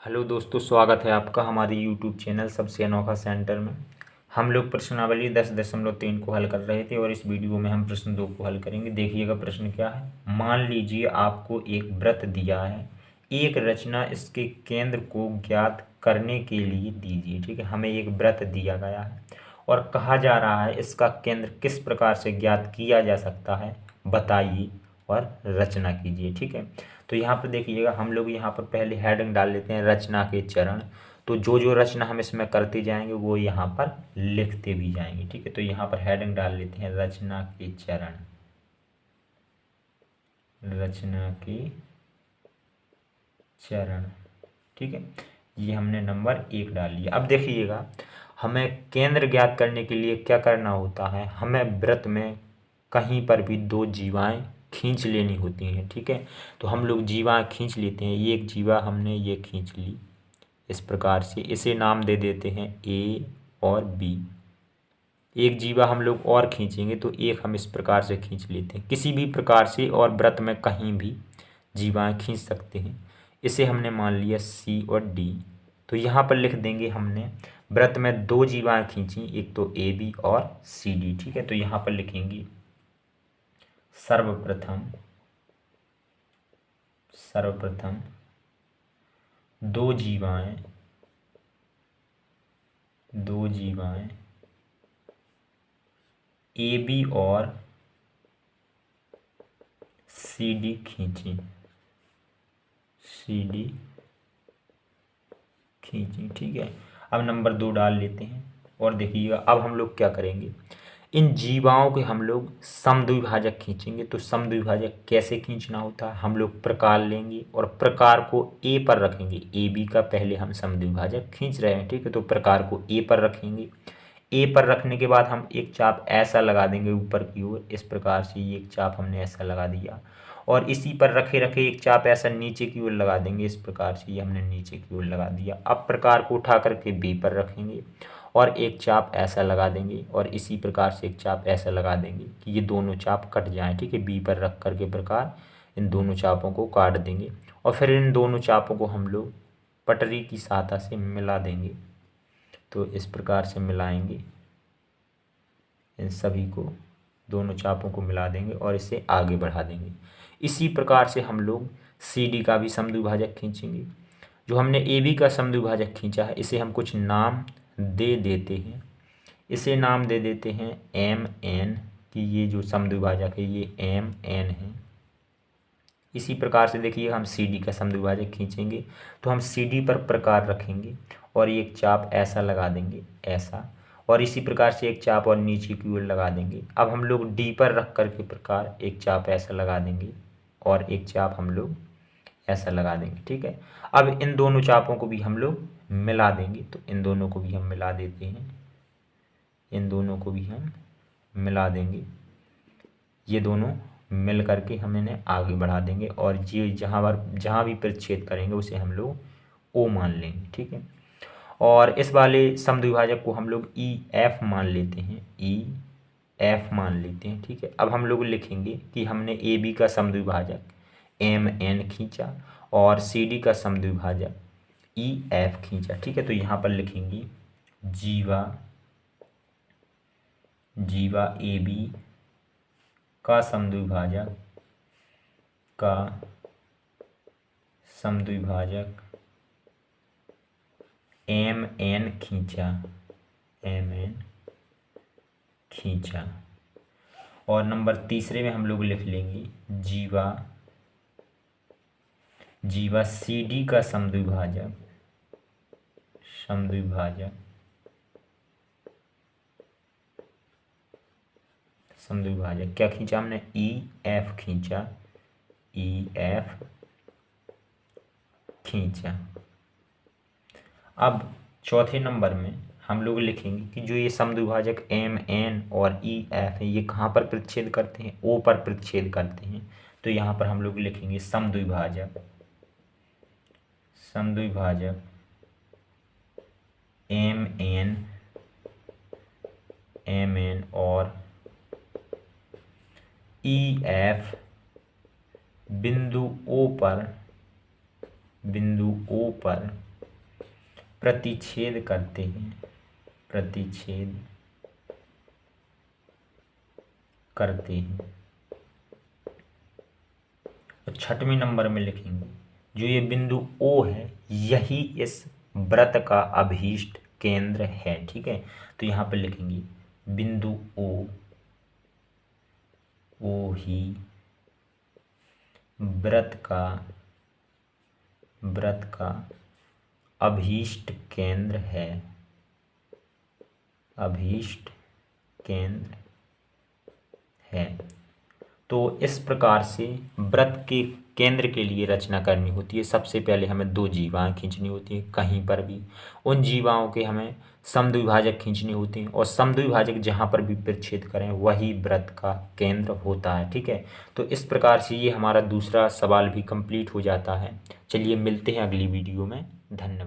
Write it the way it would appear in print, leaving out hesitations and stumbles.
Hello दोस्तों, स्वागत है आपका हमारे यूट्यूब चैनल सबसे अनोखा सेंटर में। हम लोग प्रश्नावली 10.3 को हल कर रहे थे और इस वीडियो में हम प्रश्न 2 को हल करेंगे। देखिएगा प्रश्न क्या है। मान लीजिए आपको एक वृत्त दिया है, एक रचना इसके केंद्र को ज्ञात करने के लिए दीजिए। ठीक है, हमें एक वृत्त दिया गया है और कहा जा रहा है इसका केंद्र किस प्रकार से ज्ञात किया जा सकता है, बताइए और रचना कीजिए। ठीक है, तो यहाँ पर देखिएगा हम लोग यहाँ पर पहले हेडिंग डाल लेते हैं रचना के चरण। तो जो जो रचना हम इसमें करते जाएंगे वो यहाँ पर लिखते भी जाएंगे। ठीक है, तो यहाँ पर हेडिंग डाल लेते हैं रचना के चरण। रचना के चरण, ठीक है, ये हमने नंबर 1 डाल लिया। अब देखिएगा हमें केंद्र ज्ञात करने के लिए क्या करना होता है, हमें वृत्त में कहीं पर भी 2 जीवाएं खींच लेनी होती हैं। ठीक है, तो हम लोग जीवाएं खींच लेते हैं। ये एक जीवा हमने ये खींच ली इस प्रकार से, इसे नाम दे देते हैं ए और बी। एक जीवा हम लोग और खींचेंगे तो एक हम इस प्रकार से खींच लेते हैं, किसी भी प्रकार से और वृत्त में कहीं भी जीवाएं खींच सकते हैं। इसे हमने मान लिया सी और डी। तो यहाँ पर लिख देंगे हमने वृत्त में 2 जीवाएं खींची, एक तो ए बी और सी डी। ठीक है, तो यहाँ पर लिखेंगे सर्वप्रथम सर्वप्रथम 2 जीवाएं ए बी और सी डी खींची ठीक है, अब नंबर 2 डाल लेते हैं और देखिएगा अब हम लोग क्या करेंगे, इन जीवाओं के हम लोग समद्विभाजक खींचेंगे। तो समद्विभाजक कैसे खींचना होता है, हम लोग प्रकार लेंगे और प्रकार को ए पर रखेंगे। ए बी का पहले हम समद्विभाजक खींच रहे हैं। ठीक है, तो प्रकार को ए पर रखेंगे। ए पर रखने के बाद हम एक चाप ऐसा लगा देंगे ऊपर की ओर, इस प्रकार से ये एक चाप हमने ऐसा लगा दिया और इसी पर रखे रखे एक चाप ऐसा नीचे की ओर लगा देंगे, इस प्रकार से ये हमने नीचे की ओर लगा दिया। अब प्रकार को उठा करके बी पर रखेंगे और एक चाप ऐसा लगा देंगे और इसी प्रकार से एक चाप ऐसा लगा देंगे कि ये दोनों चाप कट जाएं। ठीक है, बी पर रख करके प्रकार इन दोनों चापों को काट देंगे और फिर इन दोनों चापों को हम लोग पटरी की सहायता से मिला देंगे। तो इस प्रकार से मिलाएंगे, इन सभी को दोनों चापों को मिला देंगे और इसे आगे बढ़ा देंगे। इसी प्रकार से हम लोग सी डी का भी समद्विभाजक खींचेंगे। जो हमने ए बी का समद्विभाजक खींचा है इसे हम कुछ नाम दे देते हैं। इसे नाम दे देते हैं एम एन, कि ये जो समद्विभाजक है ये एम एन है। इसी प्रकार से देखिए हम सी डी का समद्विभाजक खींचेंगे तो हम सी डी पर प्रकार रखेंगे और एक चाप ऐसा लगा देंगे ऐसा, और इसी प्रकार से एक चाप और नीचे की ओर लगा देंगे। अब हम लोग डी पर रख करके प्रकार एक चाप ऐसा लगा देंगे और एक चाप हम लोग ऐसा लगा देंगे। ठीक है, अब इन दोनों चापों को भी हम लोग मिला देंगे। तो इन दोनों को भी हम मिला देते हैं, इन दोनों को भी हम मिला देंगे। ये दोनों मिल करके हम इन्हें आगे बढ़ा देंगे और ये जहाँ भी प्रतिच्छेद करेंगे उसे हम लोग ओ मान लेंगे। ठीक है, और इस वाले समद्विभाजक को हम लोग ई एफ मान लेते हैं, ई एफ मान लेते हैं। ठीक है, अब हम लोग लिखेंगे कि हमने ए बी का समद्विभाजक एम एन खींचा और सी डी का समद्विभाजक ई एफ खींचा। ठीक है, तो यहाँ पर लिखेंगे जीवा ए बी का समद्विभाजक एम एन खींचा। और नंबर 3 में हम लोग लिख लेंगे जीवा सी डी का समद्विभाजक क्या खींचा हमने, ई एफ खींचा। अब चौथे नंबर में हम लोग लिखेंगे कि जो ये समद्विभाजक एम एन और ई एफ है ये कहाँ पर प्रतिच्छेद करते हैं, ओ पर प्रतिच्छेद करते हैं। तो यहाँ पर हम लोग लिखेंगे समद्विभाजक एम एन और ई एफ बिंदु ओ पर प्रतिच्छेद करते हैं, प्रतिच्छेद करते हैं। और 6वें नंबर में लिखेंगे जो ये बिंदु O है यही इस वृत्त का अभीष्ट केंद्र है। ठीक है, तो यहाँ पर लिखेंगे बिंदु O ही वृत्त का अभीष्ट केंद्र है, अभीष्ट केंद्र है। तो इस प्रकार से वृत्त के केंद्र के लिए रचना करनी होती है। सबसे पहले हमें 2 जीवाएं खींचनी होती है कहीं पर भी, उन जीवाओं के हमें समद्विभाजक खींचने होते हैं और समद्विभाजक जहाँ पर भी प्रतिच्छेद करें वही वृत्त का केंद्र होता है। ठीक है, तो इस प्रकार से ये हमारा दूसरा सवाल भी कंप्लीट हो जाता है। चलिए मिलते हैं अगली वीडियो में, धन्यवाद।